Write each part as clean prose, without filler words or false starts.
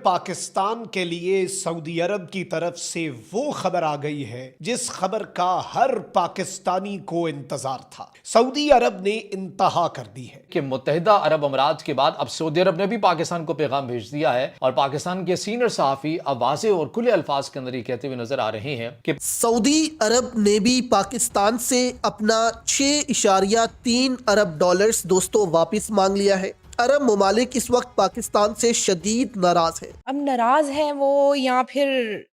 पाकिस्तान के लिए सऊदी अरब की तरफ से वो खबर आ गई है जिस खबर का हर पाकिस्तानी को इंतजार था। सऊदी अरब ने इंतहा कर दी है कि मुत्तहिदा अरब अमीरात के बाद अब सऊदी अरब ने भी पाकिस्तान को पैगाम भेज दिया है और पाकिस्तान के सीनियर सहाफी अब वाज़ेह और खुले अल्फाज के अंदर ये कहते हुए नजर आ रहे हैं कि सऊदी अरब ने भी पाकिस्तान से अपना 6.3 अरब डॉलर्स दोस्तों वापस मांग लिया है। अरब ममालिक इस वक्त पाकिस्तान से शदीद नाराज है। अब नाराज हैं वो या फिर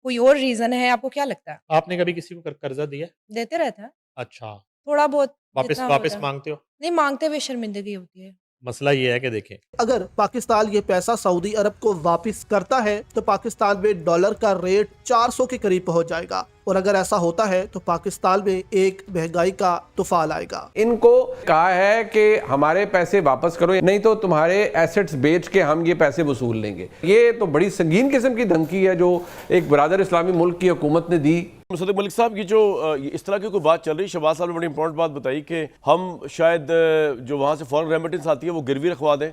कोई और रीजन है, आपको क्या लगता है? आपने कभी किसी को कर्जा दिया? देते रहते हैं अच्छा, थोड़ा बहुत, वापस जितना वापस होता है। मांगते हो? नहीं मांगते हुए शर्मिंदगी होती है। मसला ये है कि देखें, अगर पाकिस्तान ये पैसा सऊदी अरब को वापस करता है तो पाकिस्तान में डॉलर का रेट 400 के करीब पहुंच जाएगा और अगर ऐसा होता है तो पाकिस्तान में एक महंगाई का तूफान आएगा। इनको कहा है कि हमारे पैसे वापस करो, नहीं तो तुम्हारे एसेट्स बेच के हम ये पैसे वसूल लेंगे। ये तो बड़ी संगीन किस्म की धमकी है जो एक बरादर इस्लामी मुल्क की हुकूमत ने दी। मुसद्दिक मलिक साहब की जो इस तरह की कोई बात चल रही है, शहबाज साहब ने बड़ी इंपॉर्टेंट बात बताई कि हम शायद जो वहाँ से फॉरेन रेमिटेंस आती है वो गिरवी रखवा दें।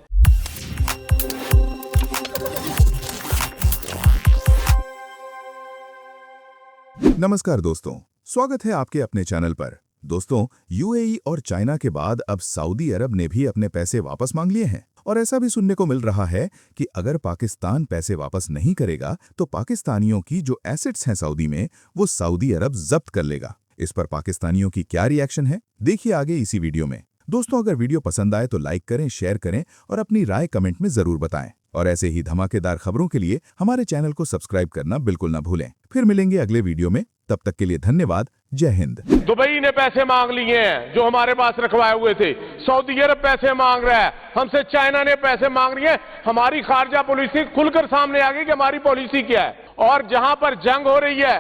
नमस्कार दोस्तों, स्वागत है आपके अपने चैनल पर। दोस्तों, यूएई और चाइना के बाद अब सऊदी अरब ने भी अपने पैसे वापस मांग लिए हैं और ऐसा भी सुनने को मिल रहा है कि अगर पाकिस्तान पैसे वापस नहीं करेगा तो पाकिस्तानियों की जो एसेट्स हैं सऊदी में वो सऊदी अरब जब्त कर लेगा। इस पर पाकिस्तानियों की क्या रिएक्शन है, देखिए आगे इसी वीडियो में। दोस्तों, अगर वीडियो पसंद आए तो लाइक करें, शेयर करें और अपनी राय कमेंट में जरूर बताएं और ऐसे ही धमाकेदार खबरों के लिए हमारे चैनल को सब्सक्राइब करना बिल्कुल ना भूलें। फिर मिलेंगे अगले वीडियो में, तब तक के लिए धन्यवाद। जय हिंद। दुबई ने पैसे मांग लिए हैं जो हमारे पास रखवाए हुए थे, सऊदी अरब पैसे मांग रहा है हमसे, चाइना ने पैसे मांग लिए हैं। हमारी खारजा पॉलिसी खुलकर सामने आ गई कि हमारी पॉलिसी क्या है। और जहां पर जंग हो रही है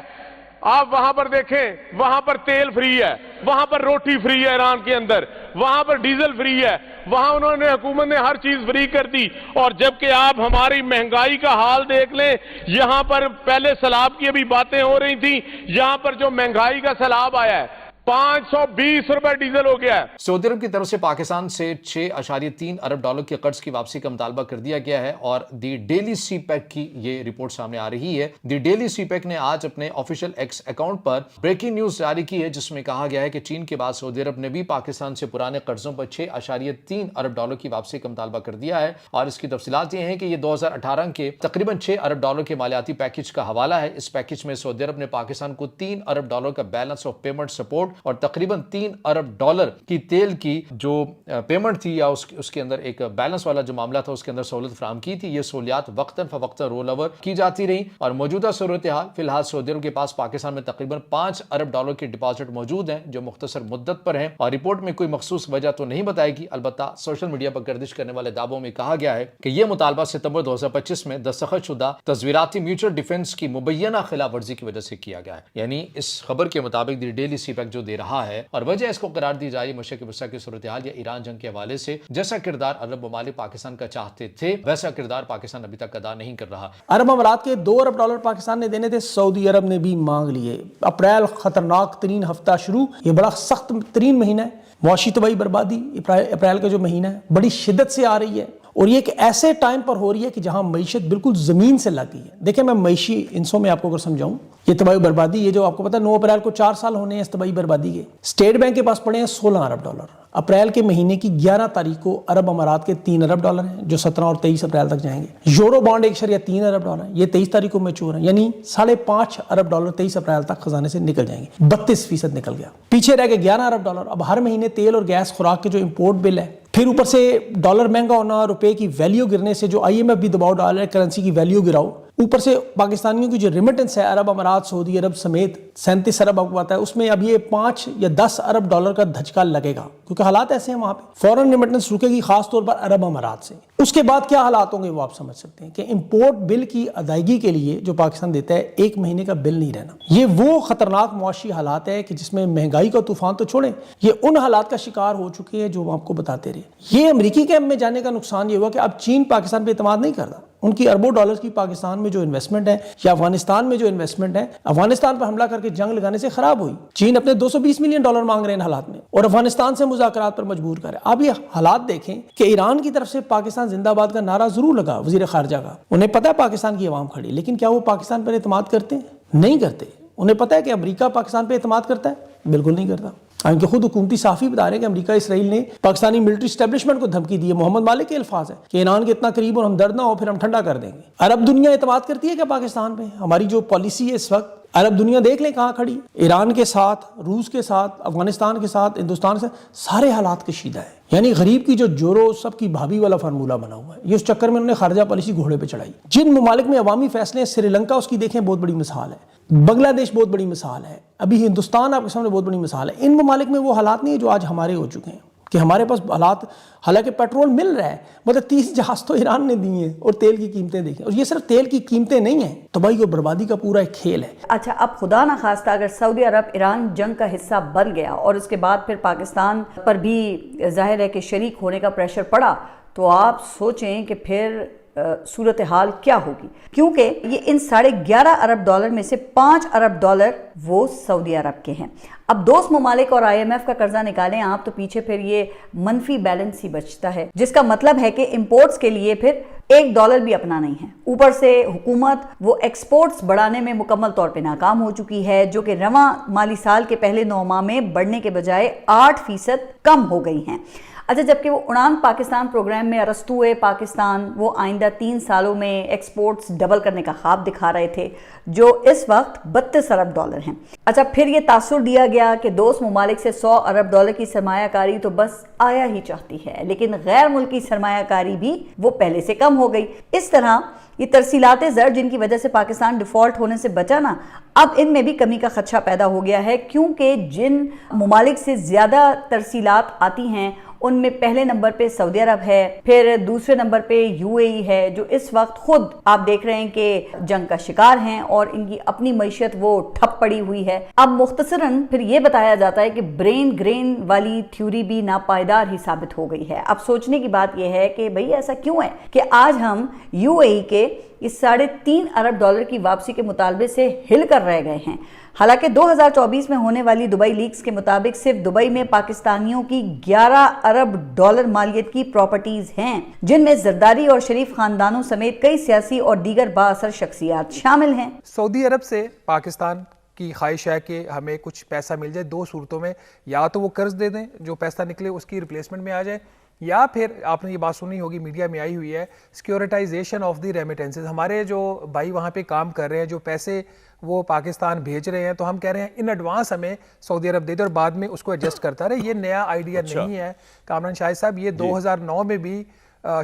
आप वहां पर देखें, वहां पर तेल फ्री है, वहां पर रोटी फ्री है ईरान के अंदर, वहां पर डीजल फ्री है, वहां उन्होंने हुकूमत ने हर चीज फ्री कर दी। और जबकि आप हमारी महंगाई का हाल देख लें, यहां पर पहले सैलाब की अभी बातें हो रही थी, यहां पर जो महंगाई का सैलाब आया है 520 रुपए डीजल हो गया है। सऊदी अरब की तरफ से पाकिस्तान से 6.3 अरब डॉलर के कर्ज की वापसी का मुतालबा कर दिया गया है और दी डेली सीपैक की ये रिपोर्ट सामने आ रही है। दी डेली सीपैक ने आज अपने ऑफिशियल एक्स अकाउंट पर ब्रेकिंग न्यूज जारी की है जिसमें कहा गया है कि चीन के बाद सऊदी अरब ने भी पाकिस्तान से पुराने कर्जों पर 6.3 अरब डॉलर की वापसी का मुतालबा कर दिया है और इसकी तफसीलात ये हैं कि ये 2018 के तकरीबन 6 अरब डॉलर के मालियाती पैकेज का हवाला है। इस पैकेज में सऊदी अरब ने पाकिस्तान को 3 अरब डॉलर का बैलेंस ऑफ पेमेंट सपोर्ट और तकरीबन 3 अरब डॉलर की तेल की जो पेमेंट थी या उसके अंदर एक बैलेंस वाला जो मामला था उसके अंदर सहूलत फराहम की थी। ये सहूलियात वक्तन फवक्तन रोल ओवर की जाती रही और मौजूदा सूरत हाल फिलहाल सऊदी अरब के पास पाकिस्तान में तकरीबन 5 अरब डॉलर के डिपॉजिट मौजूद हैं जो मुख्तसर मुद्दत पर हैं और रिपोर्ट में कोई मखसूस वजह तो नहीं बताएगी। अलबत्ता सोशल मीडिया पर गर्दिश करने वाले दावों में कहा गया है कि यह मुतालबा सितंबर 2025 में दस्तखतशुदा तस्वीराती म्यूचुअल डिफेंस की मुबैना खिलाफ वर्जी की वजह से किया गया है। यानी इस खबर के मुताबिक दी डेली सीपैक जो दे रहा है और वजह इसको करार दी जा रही मशरक़ वस्ता की सूरत हाल या ईरान जंग के हवाले से जैसा किरदार अरब ममालिक पाकिस्तान का चाहते थे वैसा किरदार पाकिस्तान अभी तक अदा नहीं कर रहा। अरब अमारात के 2 अरब डॉलर पाकिस्तान ने देने थे, सऊदी अरब ने भी मांग लिए। अप्रैल खतरनाक तरीन हफ्ता शुरू, ये बड़ा सख्त तरीन महीना है। मुआशी तबाही बर्बादी अप्रैल का जो महीना है बड़ी शिद्दत से आ रही है और ये एक ऐसे टाइम पर हो रही है कि जहां मईशत बिल्कुल जमीन से लग गई है। देखिए, मैं मईशी इंसों में आपको अगर समझाऊं, ये तबाही बर्बादी, ये जो आपको पता है 9 अप्रैल को 4 साल होने हैं इस तबाही बर्बादी के। स्टेट बैंक के पास पड़े हैं 16 अरब डॉलर। अप्रैल के महीने की 11 तारीख को अरब अमारात के 3 अरब डॉलर हैं जो 17 और 23 अप्रैल तक जाएंगे। यूरो बॉन्ड 1.3 अरब डॉलर, ये 23 तारीख को मैच्योर है, यानी 5.5 अरब डॉलर 23 अप्रैल तक खजाने से निकल जाएंगे। 32% निकल गया, पीछे रह गए 11 अरब डॉलर। अब हर महीने तेल और गैस खुराक के जो इंपोर्ट बिल है, फिर ऊपर से डॉलर महंगा होना, रुपए की वैल्यू गिरने से जो IMF भी दबाव डाल रहा है करेंसी की वैल्यू गिराओ, ऊपर से पाकिस्तानियों की जो रिमिटेंस है अरब अमारात सऊदी अरब समेत 37 अरब आपको पता है, उसमें अब ये 5 या 10 अरब डॉलर का धचका लगेगा क्योंकि हालात ऐसे हैं वहां पे। फॉरेन रिमिटेंस रुकेगी खास तौर पर अरब अमारात से। उसके बाद क्या हालात होंगे वो आप समझ सकते हैं कि इंपोर्ट बिल की अदायगी के लिए जो पाकिस्तान देता है 1 महीने का बिल नहीं रहना। ये वो खतरनाक मुआशी हालात है कि जिसमें महंगाई का तूफान तो छोड़ें, ये उन हालात का शिकार हो चुके हैं जो हम आपको बताते रहे। ये अमेरिकी कैंप में जाने का नुकसान ये हुआ कि अब चीन पाकिस्तान पर एतमाद नहीं करता। उनकी अरबों डॉलर की पाकिस्तान में जो इन्वेस्टमेंट है या अफगानिस्तान में जो इन्वेस्टमेंट है, अफगानिस्तान पर हमला करके के जंग लगाने से खराब हुई। चीन अपने $220 मिलियन मांग रहे हैं इन हालात में और अफगानिस्तान से मुज़ाकरात पर मजबूर करे। आप ये हालात देखें कि ईरान की तरफ से पाकिस्तान जिंदाबाद का नारा जरूर लगा वजीर खारजा का, उन्हें पता है पाकिस्तान की आवाम खड़ी, लेकिन क्या वो पाकिस्तान पर एतमाद करते हैं? नहीं करते। उन्हें पता है कि अमेरिका पाकिस्तान पर एतमाद करता है? बिल्कुल नहीं करता। इनके खुद हुकूमती साफी बता रहे हैं कि अमेरिका इसराइल ने पाकिस्तानी मिलिट्री एस्टेब्लिशमेंट को धमकी दी है। मोहम्मद मालिक के अल्फाज है कि ईरान के इतना करीब और हम दर्द ना हो फिर हम ठंडा कर देंगे। अरब दुनिया एतमाद करती है क्या पाकिस्तान पे? हमारी जो पॉलिसी है इस वक्त, अरब दुनिया देख लें कहाँ खड़ी। ईरान के साथ, रूस के साथ, अफगानिस्तान के साथ, हिंदुस्तान से सारे हालात कशीदा है। यानी गरीब की जो जोरो सबकी भाभी वाला फार्मूला बना हुआ है। ये उस चक्कर में उन्होंने खारजा पॉलिसी घोड़े पे चढ़ाई। जिन ममालिक में अवामी फैसले, श्रीलंका उसकी देखें बहुत बड़ी मिसाल है, बांग्लादेश बहुत बड़ी मिसाल है, अभी हिंदुस्तान आपके सामने बहुत बड़ी मिसाल है। इन ममालिक में वो हालात नहीं है जो आज हमारे हो चुके हैं कि हमारे पास हालात, हालांकि पेट्रोल मिल रहा है, मतलब 30 जहाज तो ईरान ने दिए हैं और तेल की कीमतें देखें, और ये सिर्फ तेल की कीमतें नहीं है, तबाही और बर्बादी का पूरा एक खेल है। अच्छा, अब खुदा ना खास्ता अगर सऊदी अरब ईरान जंग का हिस्सा बन गया और उसके बाद फिर पाकिस्तान पर भी जाहिर है कि शरीक होने का प्रेशर पड़ा, तो आप सोचें कि फिर सूरत हाल क्या होगी, क्योंकि ये इन $11.5 अरब में से $5 अरब वो सऊदी अरब के हैं। अब दोस्त ममालिक और IMF का कर्जा निकालें आप तो पीछे फिर ये मनफी बैलेंस ही बचता है, जिसका मतलब है कि इंपोर्ट्स के लिए फिर $1 भी अपना नहीं है। ऊपर से हुकूमत वो एक्सपोर्ट्स बढ़ाने में मुकम्मल तौर पे नाकाम हो चुकी है, जो कि रवां माली साल के पहले 9 माह में बढ़ने के बजाय 8% कम हो गई हैं। अच्छा, जबकि वो उड़ान पाकिस्तान प्रोग्राम में अरस्तुए पाकिस्तान वो आइंदा 3 सालों में एक्सपोर्ट्स डबल करने का ख्वाब दिखा रहे थे, जो इस वक्त $32 अरब हैं। अच्छा, फिर ये तासुर दिया गया कि दोस्त ममालिक से $100 अरब की सरमायाकारी तो बस आया ही चाहती है, लेकिन गैर मुल्की सरमायाकारी भी वो पहले से कम हो गई। इस तरह ये तरसीलात ज़र जिनकी वजह से पाकिस्तान डिफ़ॉल्ट होने से बचा ना, अब इनमें भी कमी का खदशा पैदा हो गया है, क्योंकि जिन ममालिक से ज़्यादा तरसीलात आती हैं उनमें पहले नंबर पे सऊदी अरब है, फिर दूसरे नंबर पे UAE है, जो इस वक्त खुद आप देख रहे हैं कि जंग का शिकार हैं और इनकी अपनी मईशत वो ठप पड़ी हुई है। अब मुख्तसरन फिर ये बताया जाता है कि ब्रेन ग्रेन वाली थ्योरी भी नापायदार ही साबित हो गई है। अब सोचने की बात यह है कि भाई ऐसा क्यों है कि आज हम UAE के इस $3.5 अरब की वापसी के मुतालबे से हिल कर रह गए हैं। हालांकि 2024 में होने वाली दुबई लीक्स के मुताबिक सिर्फ दुबई में पाकिस्तानियों की $11 अरब मालियत की प्रॉपर्टीज हैं, जिनमें जरदारी और शरीफ खानदानों समेत कई सियासी और दीगर बाअसर शख्सियात शामिल हैं। सऊदी अरब से पाकिस्तान की ख्वाहिश है कि हमें कुछ पैसा मिल जाए दो सूरतों में, या तो वो कर्ज दे दें, जो पैसा निकले उसकी रिप्लेसमेंट में आ जाए, या फिर आपने ये बात सुनी होगी, मीडिया में आई हुई है, सिक्योरिटाइजेशन ऑफ द रेमिटेंसेस। हमारे जो भाई वहाँ पे काम कर रहे हैं, जो पैसे वो पाकिस्तान भेज रहे हैं, तो हम कह रहे हैं इन एडवांस हमें सऊदी अरब दे दे और बाद में उसको एडजस्ट करता रहे। ये नया आइडिया नहीं है कामरान शाहिद साहब, ये 2009 में भी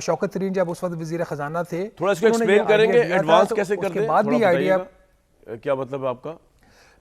शौकत तरीन जब उस वक्त वजीर खजाना थे, थोड़ा इसको एक्सप्लेन करेंगे एडवांस कैसे करते हैं, बाद भी आइडिया क्या मतलब है आपका?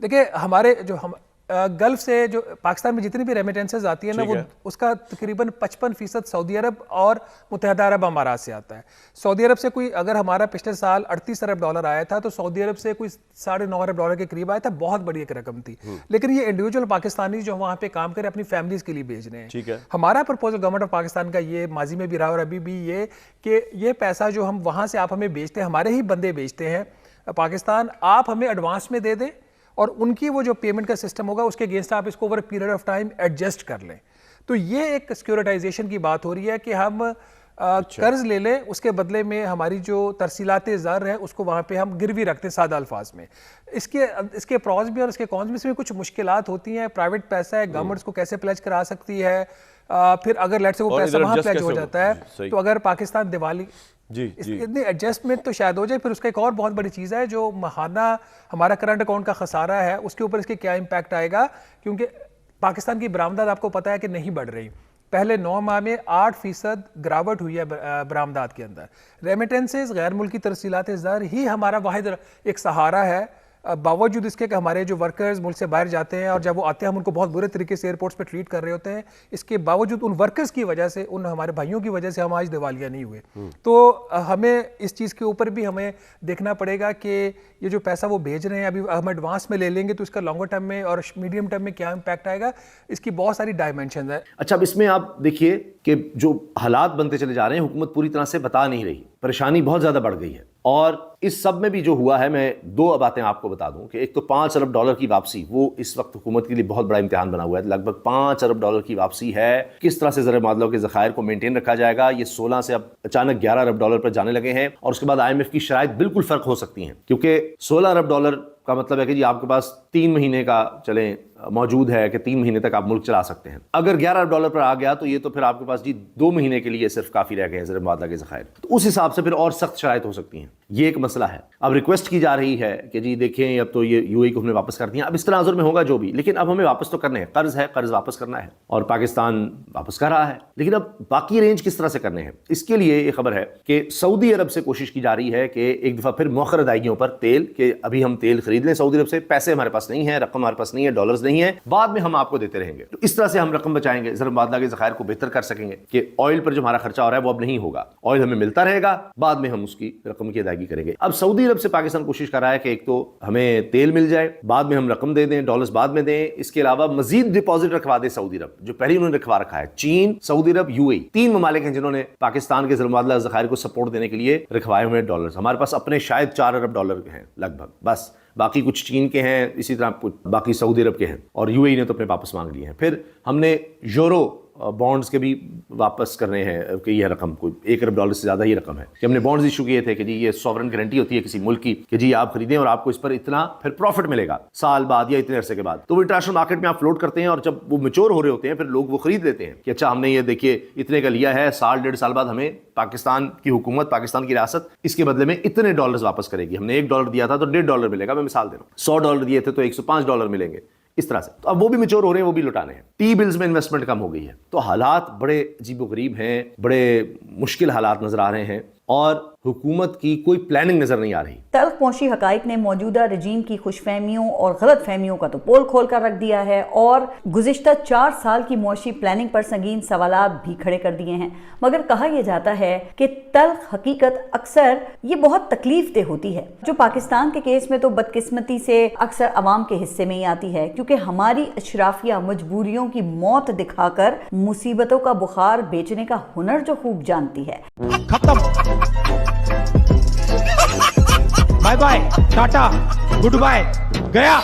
देखिए, हमारे जो हम गल्फ से जो पाकिस्तान में जितनी भी रेमिटेंसेज आती है ना, वो उसका तकरीबन 55% सऊदी अरब और मुत्तहदा अरब अमारात से आता है। सऊदी अरब से कोई, अगर हमारा पिछले साल $38 अरब आया था, तो सऊदी अरब से कोई $9.5 अरब के करीब आया था, बहुत बड़ी एक रकम थी। लेकिन ये इंडिविजुअल पाकिस्तानी जो वहाँ पे काम करे अपनी फैमिलीज के लिए भेज रहे हैं। ठीक है। हमारा प्रपोजल गवर्नमेंट ऑफ पाकिस्तान का ये माजी में भी रहा और अभी भी ये कि ये पैसा जो हम वहाँ से आप हमें बेचते हैं, हमारे ही बंदे बेचते हैं पाकिस्तान, आप हमें एडवांस में दे दें और उनकी वो जो पेमेंट का सिस्टम होगा उसके अगेंस्ट आप इसको over period of time adjust कर लें। तो ये एक सिक्योरिटाइजेशन की बात हो रही है कि हम कर्ज ले लें, उसके बदले में हमारी जो तरसीलात ज़र है उसको वहाँ पे हम गिरवी रखते हैं, सादा अल्फाज में। इसके प्रॉज भी और इसके कॉन्स में इसमें कुछ मुश्किलात होती हैं। प्राइवेट पैसा है, गवर्नमेंट इसको कैसे प्लेज करा सकती है, फिर अगर लेट से वो पैसा वहाँ प्लेज हो जाता है, तो अगर पाकिस्तान दिवाली इतनी एडजस्टमेंट तो शायद हो जाए। फिर उसका एक और बहुत बड़ी चीज़ है, जो महाना हमारा करंट अकाउंट का खसारा है, उसके ऊपर इसके क्या इम्पैक्ट आएगा, क्योंकि पाकिस्तान की बरामदात आपको पता है कि नहीं बढ़ रही। पहले 9 माह में 8% गिरावट हुई है बरामदात के अंदर। रेमिटेंसेज, गैर मुल्की तरसीलात ज़र ही हमारा वाहिद एक सहारा है, बावजूद इसके कि हमारे जो वर्कर्स मुल्क से बाहर जाते हैं और जब वो आते हैं हम उनको बहुत बुरे तरीके से एयरपोर्ट्स पे ट्रीट कर रहे होते हैं। इसके बावजूद उन वर्कर्स की वजह से, उन हमारे भाइयों की वजह से हम आज दिवालिया नहीं हुए। तो हमें इस चीज़ के ऊपर भी हमें देखना पड़ेगा कि ये जो पैसा वो भेज रहे हैं, अभी हम एडवांस में ले लेंगे तो इसका लॉन्गर टर्म में और मीडियम टर्म में क्या इम्पैक्ट आएगा, इसकी बहुत सारी डायमेंशन है। अच्छा, अब इसमें आप देखिए कि जो हालात बनते चले जा रहे हैं, हुकूमत पूरी तरह से बता नहीं रही, परेशानी बहुत ज़्यादा बढ़ गई है और इस सब में भी जो हुआ है, मैं दो बातें आपको बता दूं कि एक तो $5 अरब की वापसी, वो इस वक्त हुकूमत के लिए बहुत बड़ा इम्तिहान बना हुआ है। लगभग $5 अरब की वापसी है। किस तरह से ज़र मादलों के ज़खायर को मेंटेन रखा जाएगा। ये 16 से अब अचानक $11 अरब पर जाने लगे हैं और उसके बाद IMF की शराइत बिल्कुल फ़र्क हो सकती हैं, क्योंकि $16 अरब का मतलब है कि जी आपके पास 3 महीने का चलें मौजूद है कि 3 महीने तक आप मुल्क चला सकते हैं। अगर $11 अरब पर आ गया तो ये तो फिर आपके पास जी 2 महीने के लिए सिर्फ काफ़ी रह गए हैं ज़र मादला के ज़खायर। तो उस हिसाब से फिर और सख्त शराइत हो सकती हैं। ये एक मसला है। अब रिक्वेस्ट की जा रही है कि जी देखें अब तो ये UAE को हमने वापस कर दिया, अब इस तनाजुर में होगा जो भी, लेकिन अब हमें वापस तो करने हैं। कर्ज है, कर्ज वापस करना है और पाकिस्तान वापस कर रहा है, लेकिन अब बाकी अरेंज किस तरह से करने हैं। इसके लिए ये खबर है कि सऊदी अरब से कोशिश की जा रही है कि एक दफ़ा फिर मौखर अदायगियों पर तेल के अभी हम तेल खरीद लें सऊदी अरब से, पैसे हमारे पास नहीं है, रकम हमारे पास नहीं है, डॉलर्स नहीं है, बाद में हम आपको देते रहेंगे। तो इस तरह से हम रकम बचाएंगे, ज़र मादला के ज़खायर को बेहतर कर सकेंगे कि ऑयल पर जो हमारा खर्चा हो रहा है वो अब नहीं होगा, ऑयल हमें मिलता रहेगा, बाद में हम उसकी रकम की अदायगी करेंगे। अब सऊदी अरब से पाकिस्तान कोशिश कर रहा है कि एक तो हमें तेल मिल जाए, बाद में हम रकम दे दें, डॉलर्स बाद में दें, इसके अलावा मजीद डिपॉजिट रखवा दे सऊदी अरब, जो पहले उन्होंने रखवा रखा है। चीन, सऊदी अरब, UAE 3 ममालिक हैं जिन्होंने पाकिस्तान के ज़र मादला ज़खायर को सपोर्ट देने के लिए रखवाए हुए डॉलर्स। हमारे पास अपने शायद $4 अरब हैं लगभग, बस बाकी कुछ चीन के हैं, इसी तरह कुछ बाकी सऊदी अरब के हैं और UAE ने तो अपने वापस मांग लिए हैं। फिर हमने यूरो बॉन्ड्स के भी वापस करने हैं कि यह रकम कोई $1 अरब से ज़्यादा ही रकम है कि हमने बॉन्ड्स इशू किए थे कि जी ये सॉवरन गारंटी होती है किसी मुल्क की कि जी आप खरीदें और आपको इस पर इतना फिर प्रॉफिट मिलेगा साल बाद या इतने अरसे के बाद। तो वो इंटरनेशनल मार्केट में आप फ्लोट करते हैं और जब वो मैच्योर हो रहे होते हैं फिर लोग वो खरीद लेते हैं कि अच्छा हमने ये देखिए इतने का लिया है, साल 1.5 साल बाद हमें पाकिस्तान की हुकूमत, पाकिस्तान की रियासत इसके बदले में इतने डॉलर्स वापस करेगी। हमने $1 दिया था तो $1.5 मिलेगा, मैं मिसाल दे रहा हूँ। $100 दिए थे तो $105 मिलेंगे, इस तरह से। तो अब वो भी मैच्योर हो रहे हैं, वो भी लुटाने हैं। टी बिल्स में इन्वेस्टमेंट कम हो गई है, तो हालात बड़े अजीबोगरीब हैं, बड़े मुश्किल हालात नजर आ रहे हैं और हुकूमत की कोई प्लानिंग नजर नहीं आ रही। तल्ख पहुंची हकाइक ने मौजूदा रजीम की खुशफहमियों और गलत फहमियों का तो पोल खोल कर रख दिया है और गुज़िश्ता 4 साल की मुआशी प्लानिंग पर संगीन सवालात भी खड़े कर दिए हैं। मगर कहा यह जाता है कि तल्ख हकीकत अक्सर ये बहुत तकलीफ दे होती है, जो पाकिस्तान के केस में तो बदकिस्मती से अक्सर अवाम के हिस्से में ही आती है, क्योंकि हमारी अशराफिया मजबूरियों की मौत दिखाकर मुसीबतों का बुखार बेचने का हुनर जो खूब जानती है। Bye bye, tata, good, गया।